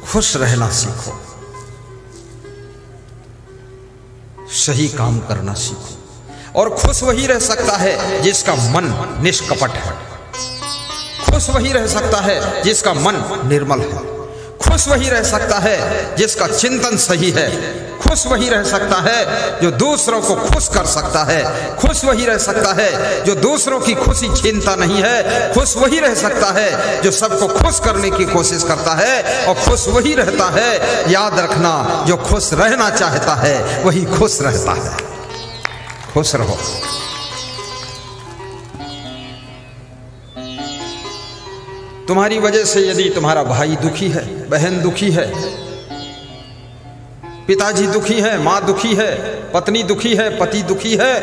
खुश रहना सीखो, सही काम करना सीखो। और खुश वही रह सकता है जिसका मन निष्कपट है, खुश वही रह सकता है जिसका मन निर्मल है, खुश वही रह सकता है जिसका चिंतन सही है, खुश वही रह सकता है जो दूसरों को खुश कर सकता है, खुश वही रह सकता है जो दूसरों की खुशी छीनता नहीं है, खुश वही रह सकता है जो सबको खुश करने की कोशिश करता है, और खुश वही रहता है, याद रखना, जो खुश रहना चाहता है वही खुश रहता है। खुश रहो। तुम्हारी वजह से यदि तुम्हारा भाई दुखी है, बहन दुखी है, पिताजी दुखी है, मां दुखी है, पत्नी दुखी है, पति दुखी है,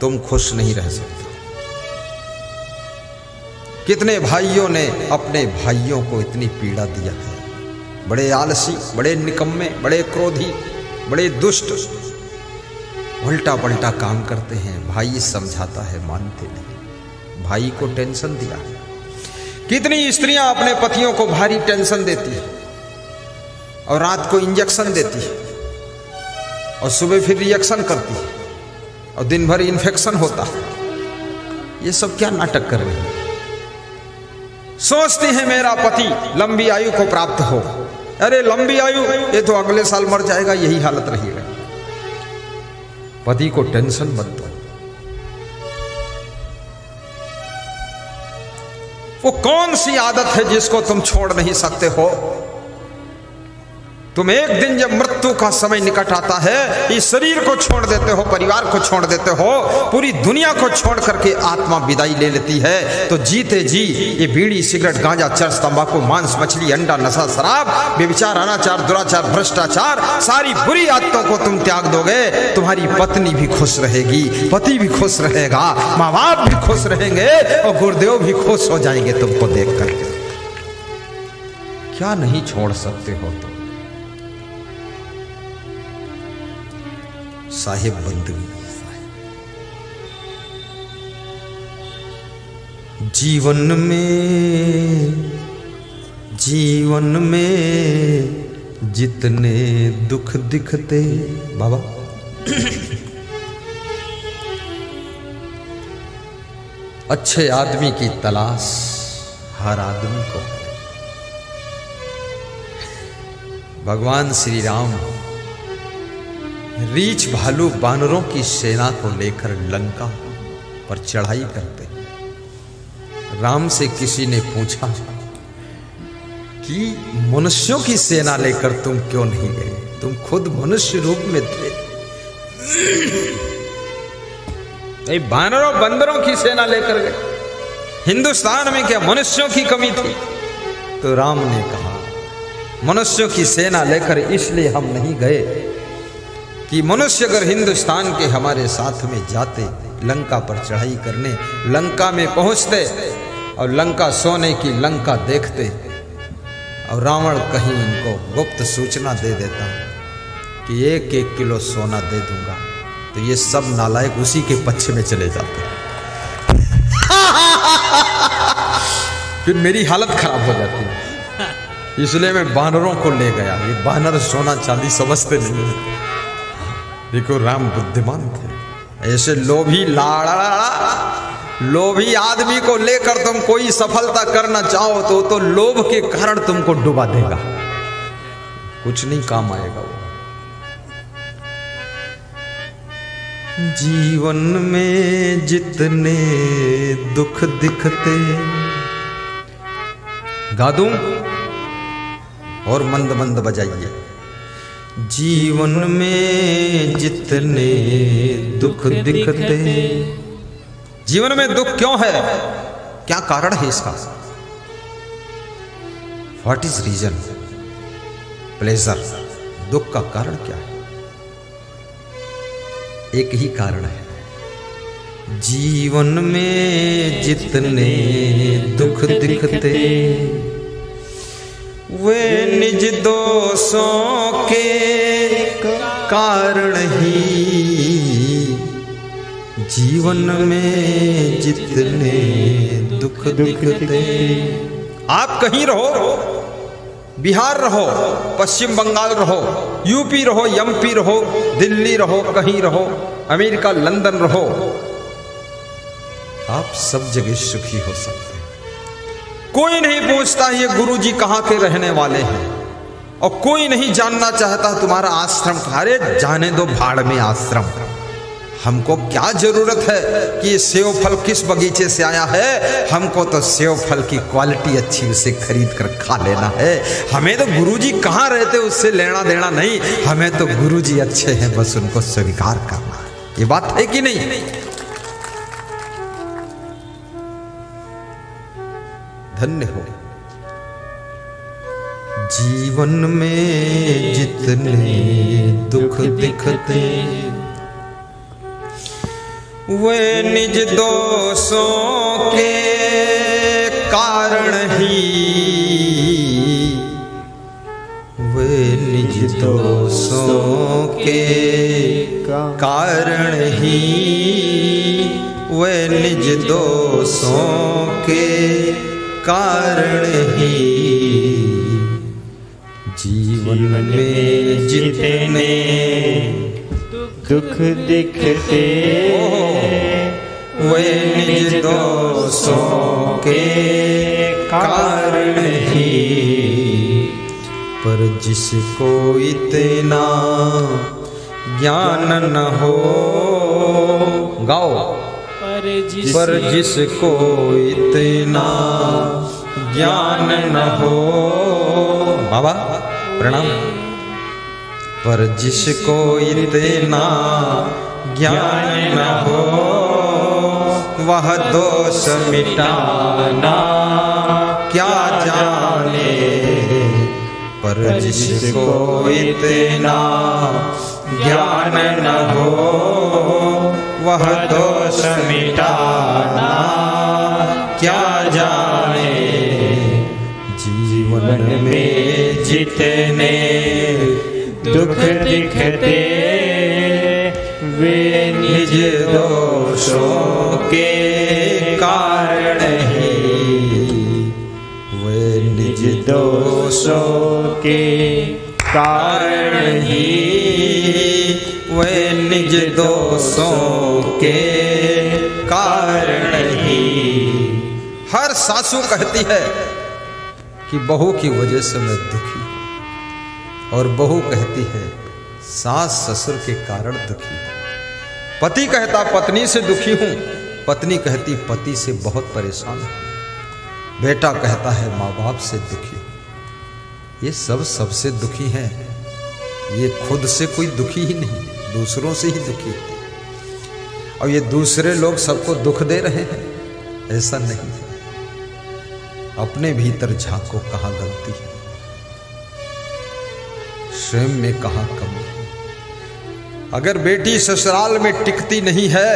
तुम खुश नहीं रह सकते। कितने भाइयों ने अपने भाइयों को इतनी पीड़ा दिया है, बड़े आलसी, बड़े निकम्मे, बड़े क्रोधी, बड़े दुष्ट, उल्टा पलटा काम करते हैं। भाई समझाता है, मानते नहीं, भाई को टेंशन दिया है। कितनी स्त्रियां अपने पतियों को भारी टेंशन देती है और रात को इंजेक्शन देती है और सुबह फिर रिएक्शन करती है और दिन भर इन्फेक्शन होता है। ये सब क्या नाटक कर रहे हैं? सोचते हैं मेरा पति लंबी आयु को प्राप्त हो। अरे लंबी आयु, ये तो अगले साल मर जाएगा, यही हालत रहेगा। पति को टेंशन मत दो। वो कौन सी आदत है जिसको तुम छोड़ नहीं सकते हो? तुम एक दिन जब मृत्यु का समय निकट आता है, इस शरीर को छोड़ देते हो, परिवार को छोड़ देते हो, पूरी दुनिया को छोड़ करके आत्मा विदाई ले लेती है, तो जीते जी ये बीड़ी, सिगरेट, गांजा, चरस, तंबाकू, मांस, मछली, अंडा, नशा, शराब, व्यभिचार, अनाचार, दुराचार, भ्रष्टाचार, सारी बुरी आदतों को तुम त्याग दोगे। तुम्हारी पत्नी भी खुश रहेगी, पति भी खुश रहेगा, माँ बाप भी खुश रहेंगे और गुरुदेव भी खुश हो जाएंगे तुमको देख करके। क्या नहीं छोड़ सकते हो तुम? साहिब बंदगी। जीवन में जितने दुख दिखते, बाबा अच्छे आदमी की तलाश हर आदमी को है। भगवान श्री राम रीछ भालू बानरों की सेना को लेकर लंका पर चढ़ाई करते। राम से किसी ने पूछा कि मनुष्यों की सेना लेकर तुम क्यों नहीं गए? तुम खुद मनुष्य रूप में थे। बानरों बंदरों की सेना लेकर गए। हिंदुस्तान में क्या मनुष्यों की कमी थी? तो राम ने कहा, मनुष्यों की सेना लेकर इसलिए हम नहीं गए कि मनुष्य अगर हिंदुस्तान के हमारे साथ में जाते, लंका पर चढ़ाई करने, लंका में पहुंचते और लंका सोने की लंका देखते और रावण कहीं इनको गुप्त सूचना दे देता कि 1-1 किलो सोना दे दूंगा, तो ये सब नालायक उसी के पक्ष में चले जाते। फिर मेरी हालत खराब हो जाती है। इसलिए मैं बानरों को ले गया। ये बानर सोना चांदी समझते नहीं है। देखो राम बुद्धिमान थे। ऐसे लोभी लोभी आदमी को लेकर तुम कोई सफलता करना चाहो तो लोभ के कारण तुमको डुबा देगा, कुछ नहीं काम आएगा वो। जीवन में जितने दुख दिखते, गा दूं और मंद मंद बजाइए। जीवन में जितने दुख दिखते। जीवन में दुख क्यों है? क्या कारण है इसका? What is reason? प्लेजर। दुख का कारण क्या है? एक ही कारण है। जीवन में जितने दुख दिखते, वे निज दोषों के कारण ही। जीवन में जितने दुख दिखते। आप कहीं रहो, बिहार रहो, पश्चिम बंगाल रहो, यूपी रहो, एमपी रहो, दिल्ली रहो, कहीं रहो, अमेरिका लंदन रहो, आप सब जगह सुखी हो सकते हैं। कोई नहीं पूछता ये गुरुजी कहाँ के रहने वाले हैं, और कोई नहीं जानना चाहता तुम्हारा आश्रम कहाँ। अरे जाने दो भाड़ में आश्रम, हमको क्या जरूरत है कि ये सेव फल किस बगीचे से आया है। हमको तो सेव फल की क्वालिटी अच्छी, उसे खरीद कर खा लेना है। हमें तो गुरुजी कहाँ रहते उससे लेना देना नहीं, हमें तो गुरुजी अच्छे हैं, बस उनको स्वीकार करना है। ये बात है कि नहीं? धन्य हो। जीवन में जितने दुख दिखते वे निज दोषों के कारण ही, वे निज दोषों के कारण ही, वे निज दोषों के कारण ही। जीवन में जितने दुख दिखते वे निज दोषों के कारण ही, पर जिसको इतना ज्ञान न हो, गाओ, पर जिसको इतना ज्ञान न हो, बाबा प्रणाम, पर जिसको इतना ज्ञान न हो, वह दोष मिटाना क्या जाने। पर जिसको इतना ज्ञान न हो, वह दोष मिटाना क्या जाने। जीवन में जितने दुख दिखते वे निज दोषों के कारण ही, वे निज दोषों के कारण ही, वे निज दोषों के कारण ही। हर सासू कहती है कि बहू की वजह से मैं दुखी हूं, और बहू कहती है सास ससुर के कारण दुखी हूं। पति कहता पत्नी से दुखी हूं, पत्नी कहती पति से बहुत परेशान हूं। बेटा कहता है माँ बाप से दुखी हूं। ये सब सबसे दुखी हैं, ये खुद से कोई दुखी ही नहीं, दूसरों से ही दुखी है। और ये दूसरे लोग सबको दुख दे रहे हैं, ऐसा नहीं है। अपने भीतर झांको, कहाँ गलती है, स्वयं में कहाँ कमी है। अगर बेटी ससुराल में टिकती नहीं है,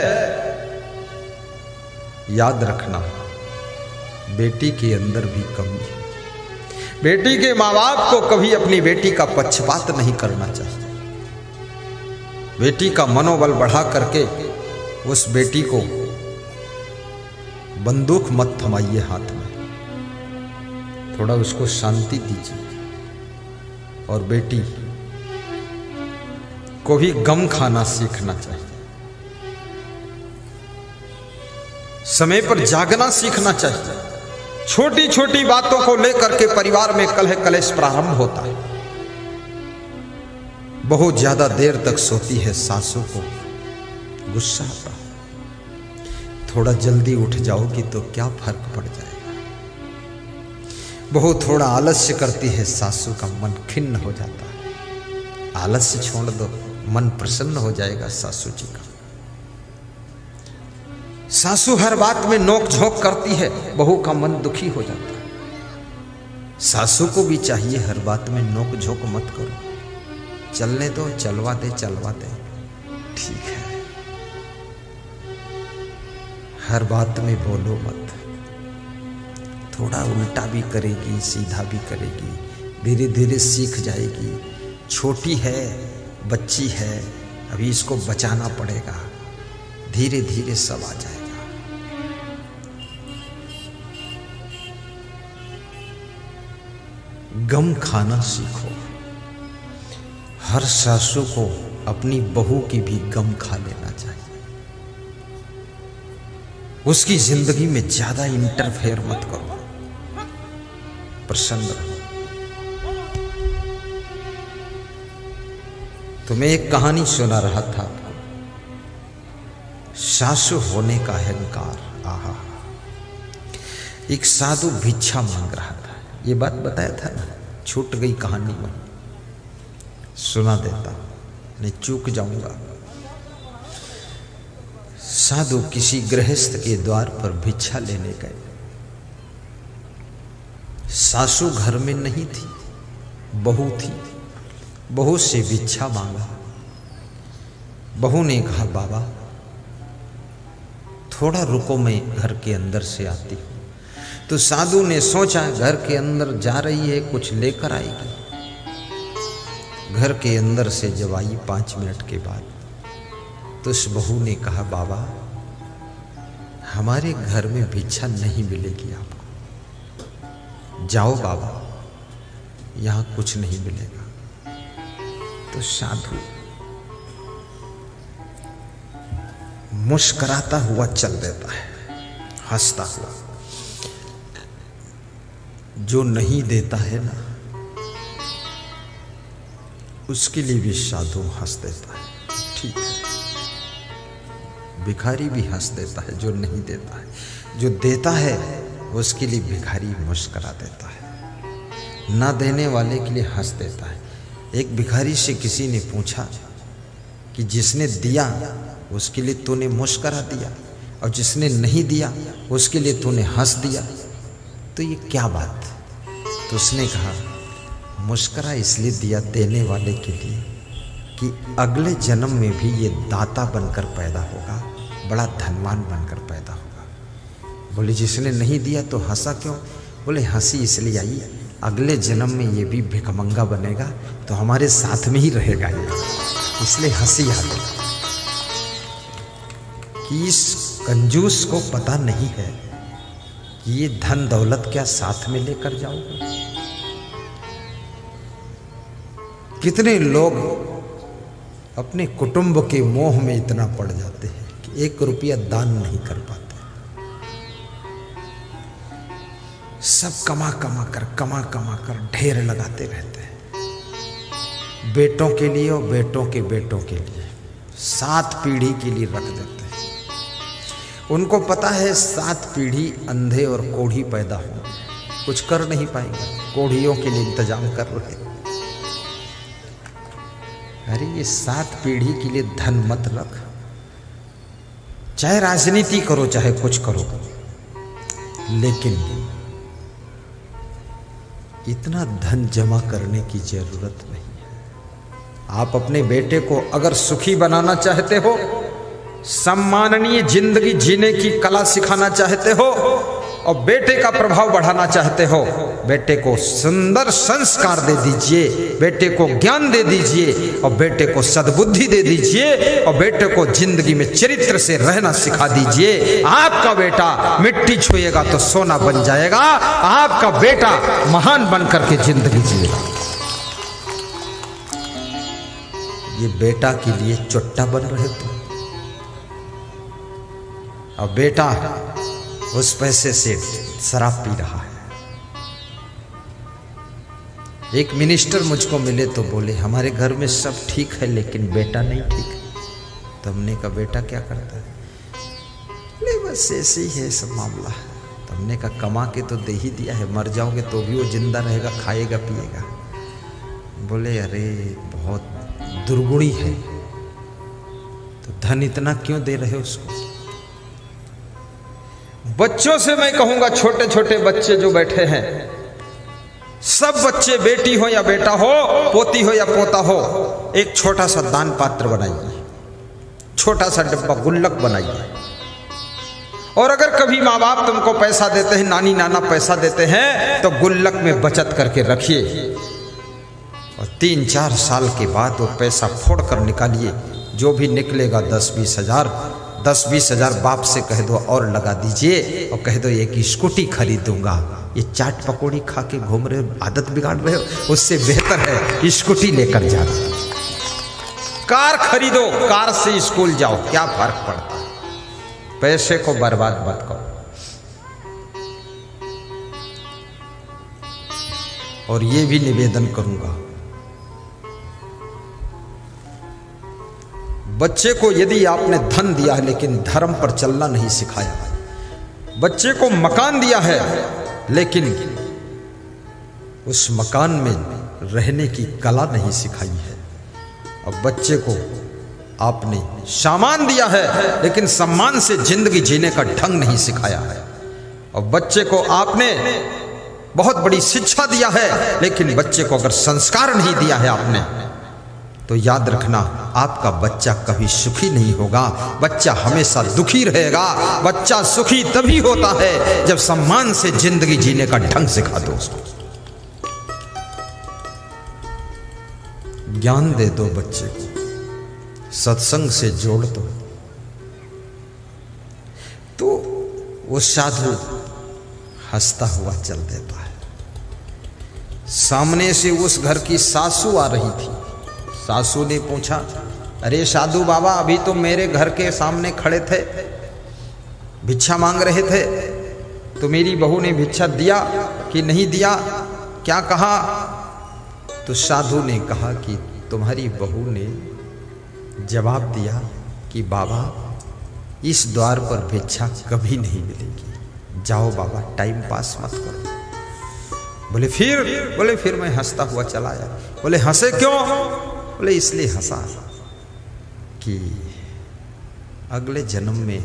याद रखना बेटी के अंदर भी कमी है। बेटी के माँ बाप को कभी अपनी बेटी का पक्षपात नहीं करना चाहिए। बेटी का मनोबल बढ़ा करके उस बेटी को बंदूक मत थमाइए हाथ में, थोड़ा उसको शांति दीजिए। और बेटी को भी गम खाना सीखना चाहिए, समय पर जागना सीखना चाहिए। छोटी छोटी बातों को लेकर के परिवार में कलह कलेश प्रारंभ होता है। बहुत ज्यादा देर तक सोती है, सासू को गुस्सा आता है। थोड़ा जल्दी उठ जाओगी तो क्या फर्क पड़ जाएगा। बहुत थोड़ा आलस्य करती है, सासू का मन खिन्न हो जाता है। आलस्य छोड़ दो, मन प्रसन्न हो जाएगा सासू जी का। सासू हर बात में नोक झोंक करती है, बहू का मन दुखी हो जाता है। सासू को भी चाहिए हर बात में नोक झोंक मत करो, चलने दो, चलवा दे ठीक है। हर बात में बोलो मत, थोड़ा उल्टा भी करेगी, सीधा भी करेगी, धीरे धीरे सीख जाएगी। छोटी है, बच्ची है, अभी इसको बचाना पड़ेगा, धीरे धीरे सब आ जाएगा। गम खाना सीखो। हर सासू को अपनी बहू की भी गम खा लेना चाहिए। उसकी जिंदगी में ज्यादा इंटरफेयर मत करो, प्रसन्न रहो। तुम्हें एक कहानी सुना रहा था आपको, सासू होने का अहंकार। आहा, एक साधु भिक्षा मांग रहा था, ये बात बताया था ना, छूट गई कहानी में, सुना देता नहीं चूक जाऊंगा। साधु किसी गृहस्थ के द्वार पर भिक्षा लेने गए। सासू घर में नहीं थी, बहू थी। बहू से भिक्षा मांगा। बहू ने कहा, बाबा थोड़ा रुको, मैं घर के अंदर से आती हूं। तो साधु ने सोचा घर के अंदर जा रही है, कुछ लेकर आएगी। घर के अंदर से जब आई 5 मिनट के बाद, तो उस बहू ने कहा, बाबा हमारे घर में भिक्षा नहीं मिलेगी आपको, जाओ बाबा, यहां कुछ नहीं मिलेगा। तो साधु मुस्कुराता हुआ चल देता है, हंसता हुआ। जो नहीं देता है ना, उसके लिए भी साधु हंस देता है। ठीक है, भिखारी भी हंस देता है जो नहीं देता है। जो देता है उसके लिए भिखारी मुस्कुरा देता है, ना देने वाले के लिए हंस देता है। एक भिखारी से किसी ने पूछा कि जिसने दिया उसके लिए तूने मुस्कुरा दिया, और जिसने नहीं दिया उसके लिए तूने हंस दिया, तो ये क्या बात? तो उसने कहा, मुस्कुरा इसलिए दिया देने वाले के लिए कि अगले जन्म में भी ये दाता बनकर पैदा होगा, बड़ा धनवान बनकर पैदा होगा। बोले जिसने नहीं दिया तो हंसा क्यों? बोले हंसी इसलिए आई, अगले जन्म में ये भी भिखमंगा बनेगा तो हमारे साथ में ही रहेगा ये, इसलिए हंसी आ गई। कि इस कंजूस को पता नहीं है कि ये धन दौलत क्या साथ में लेकर जाओगे। कितने लोग अपने कुटुंब के मोह में इतना पड़ जाते हैं कि 1 रुपया दान नहीं कर पाते। सब कमा कमा कर ढेर लगाते रहते हैं, बेटों के लिए और बेटों के बेटों के लिए, 7 पीढ़ी के लिए रख देते हैं। उनको पता है 7 पीढ़ी अंधे और कोढ़ी पैदा हो, कुछ कर नहीं पाएंगे, कोढ़ियों के लिए इंतजाम कर रहे। अरे ये 7 पीढ़ी के लिए धन मत रख, चाहे राजनीति करो चाहे कुछ करो, लेकिन इतना धन जमा करने की जरूरत नहीं है। आप अपने बेटे को अगर सुखी बनाना चाहते हो, सम्माननीय जिंदगी जीने की कला सिखाना चाहते हो, और बेटे का प्रभाव बढ़ाना चाहते हो, बेटे को सुंदर संस्कार दे दीजिए, बेटे को ज्ञान दे दीजिए, और बेटे को सद्बुद्धि दे दीजिए, और बेटे को जिंदगी में चरित्र से रहना सिखा दीजिए। आपका बेटा मिट्टी छुएगा तो सोना बन जाएगा, आपका बेटा महान बनकर के जिंदगी जिएगा। ये बेटा के लिए चुट्टा बन रहे तुम, और बेटा उस पैसे से शराब पी रहा है। एक मिनिस्टर मुझको मिले तो बोले हमारे घर में सब ठीक है लेकिन बेटा नहीं ठीक है। तो हमने कहा बेटा क्या करता है? नहीं बस ऐसे ही है सब मामला। तो हमने कहा कमा के तो दे ही दिया है, मर जाओगे तो भी वो जिंदा रहेगा, खाएगा पिएगा। बोले अरे बहुत दुर्गुणी है, तो धन इतना क्यों दे रहे हो उसको? बच्चों से मैं कहूंगा, छोटे छोटे बच्चे जो बैठे हैं, सब बच्चे बेटी हो या बेटा हो, पोती हो या पोता हो, एक छोटा सा दान पात्र बनाइए, छोटा सा डब्बा गुल्लक बनाइए। और अगर कभी माँ बाप तुमको पैसा देते हैं, नानी नाना पैसा देते हैं, तो गुल्लक में बचत करके रखिए, और 3-4 साल के बाद वो पैसा फोड़ कर निकालिए। जो भी निकलेगा 10-20 हजार, 10-20 हजार बाप से कह दो और लगा दीजिए, और कह दो एक स्कूटी खरीदूंगा, ये चाट पकौड़ी खा के घूम रहे हो, आदत बिगाड़ रहे हो, उससे बेहतर है स्कूटी लेकर जाना। कार खरीदो, कार से स्कूल जाओ, क्या फर्क पड़ता है। पैसे को बर्बाद मत करो। और ये भी निवेदन करूंगा, बच्चे को यदि आपने धन दिया है लेकिन धर्म पर चलना नहीं सिखाया, बच्चे को मकान दिया है लेकिन उस मकान में रहने की कला नहीं सिखाई है, और बच्चे को आपने सामान दिया है लेकिन सम्मान से जिंदगी जीने का ढंग नहीं सिखाया है, और बच्चे को आपने बहुत बड़ी शिक्षा दिया है लेकिन बच्चे को अगर संस्कार नहीं दिया है आपने, तो याद रखना आपका बच्चा कभी सुखी नहीं होगा, बच्चा हमेशा दुखी रहेगा। बच्चा सुखी तभी होता है जब सम्मान से जिंदगी जीने का ढंग सिखा दो उसको। ज्ञान दे दो बच्चे को, सत्संग से जोड़ दो, तो वो साधु हंसता हुआ चल देता है। सामने से उस घर की सासू आ रही थी। सासू ने पूछा, अरे साधु बाबा, अभी तो मेरे घर के सामने खड़े थे, भिक्षा मांग रहे थे, तो मेरी बहू ने भिक्षा दिया कि नहीं दिया, क्या कहा? तो साधु ने कहा कि तुम्हारी बहू ने जवाब दिया कि बाबा, इस द्वार पर भिक्षा कभी नहीं मिलेगी, जाओ बाबा, टाइम पास मत करो। बोले फिर मैं हंसता हुआ चला आया। बोले हंसे क्यों? बोले इसलिए हंसा कि अगले जन्म में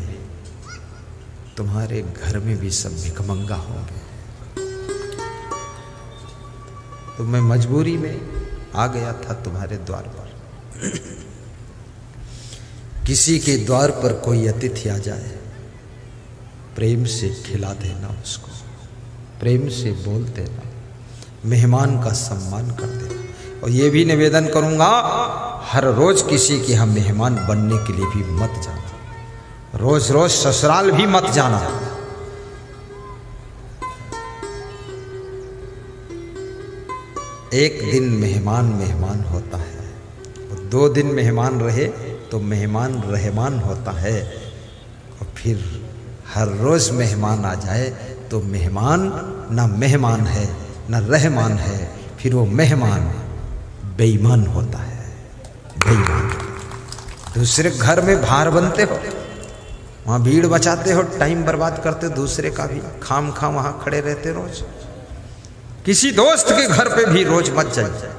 तुम्हारे घर में भी सब भिखमंगा होंगे, तो मैं मजबूरी में आ गया था तुम्हारे द्वार पर। किसी के द्वार पर कोई अतिथि आ जाए, प्रेम से खिला देना उसको, प्रेम से बोल देना, मेहमान का सम्मान कर देना। और ये भी निवेदन करूंगा, हर रोज किसी के हम मेहमान बनने के लिए भी मत जाना, रोज रोज ससुराल भी मत जाना। एक दिन मेहमान मेहमान होता है, और 2 दिन मेहमान रहे तो मेहमान रहमान होता है, और फिर हर रोज मेहमान आ जाए तो मेहमान ना मेहमान है ना रहमान है, फिर वो मेहमान बेईमान होता है। बेईमान, दूसरे घर में भार बनते हो, वहां भीड़ बचाते हो, टाइम बर्बाद करते हो दूसरे का भी, खाम खाम वहां खड़े रहते रोज। किसी दोस्त के घर पे भी रोज मत जाइए,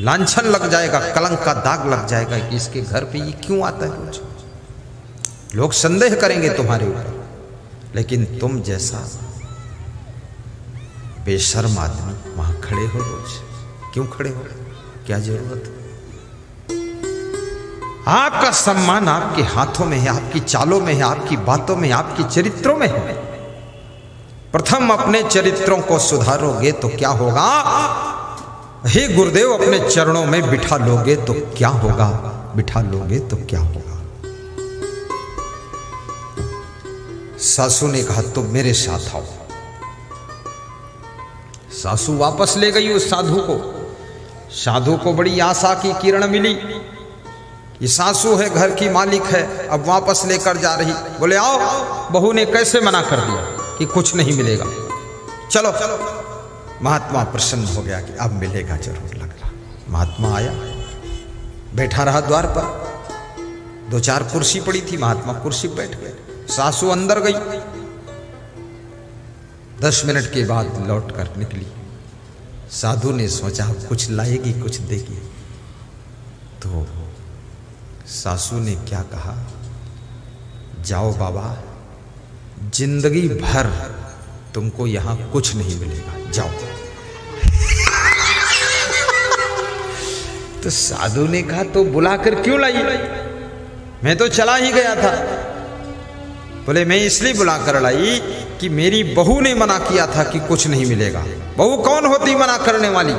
लांछन लग जाएगा, कलंक का दाग लग जाएगा कि इसके घर पे ये क्यों आता है रोज। लोग संदेह करेंगे तुम्हारे ऊपर, लेकिन तुम जैसा बेशर्म आदमी वहां खड़े हो रोज, क्यों खड़े हो, क्या जरूरत है? आपका सम्मान आपके हाथों में है, आपकी चालों में है, आपकी बातों में, आपकी चरित्रों में है। प्रथम अपने चरित्रों को सुधारोगे तो क्या होगा? हे गुरुदेव, अपने चरणों में बिठा लोगे तो क्या होगा? बिठा लोगे तो क्या होगा? सासू ने कहा तुम मेरे साथ आओ। सासू वापस ले गई उस साधु को। साधु को बड़ी आशा की किरण मिली, ये सासू है, घर की मालिक है, अब वापस लेकर जा रही। बोले आओ। बहू ने कैसे मना कर दिया कि कुछ नहीं मिलेगा, चलो। महात्मा प्रसन्न हो गया कि अब मिलेगा जरूर, लग रहा। महात्मा आया, बैठा रहा द्वार पर, 2-4 कुर्सी पड़ी थी, महात्मा कुर्सी पर बैठ गए। सासू अंदर गई, 10 मिनट के बाद लौट कर निकली। साधु ने सोचा कुछ लाएगी, कुछ देगी, तो सासू ने क्या कहा, जाओ बाबा, जिंदगी भर तुमको यहां कुछ नहीं मिलेगा, जाओ। तो साधु ने कहा तो बुलाकर क्यों लाई? मैं तो चला ही गया था। बोले मैं इसलिए बुलाकर लाई कि मेरी बहू ने मना किया था कि कुछ नहीं मिलेगा। बहू कौन होती मना करने वाली?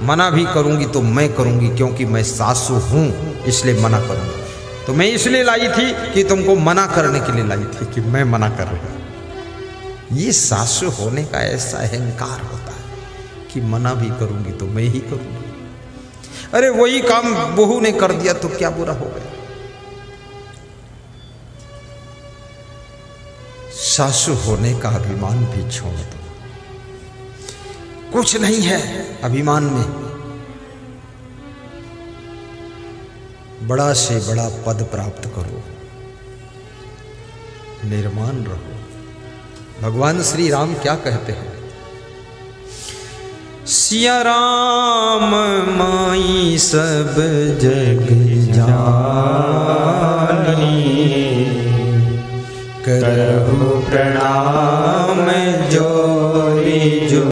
मना भी करूंगी तो मैं करूंगी, क्योंकि मैं सासू हूं, इसलिए मना करूंगी। तो मैं इसलिए लाई थी कि तुमको मना करने के लिए लाई थी कि मैं मना कर रही हूं। ये सासु होने का ऐसा अहंकार होता है कि मना भी करूंगी तो मैं ही करूंगी। अरे वही काम बहू ने कर दिया तो क्या बुरा हो गया। सासु होने का अभिमान भी छोड़ दो, कुछ नहीं है अभिमान में। बड़ा से बड़ा पद प्राप्त करो, निर्माण रहो। भगवान श्री राम क्या कहते हैं? सिया राम माई सब जग जानी, करहु प्रणाम जोरी जो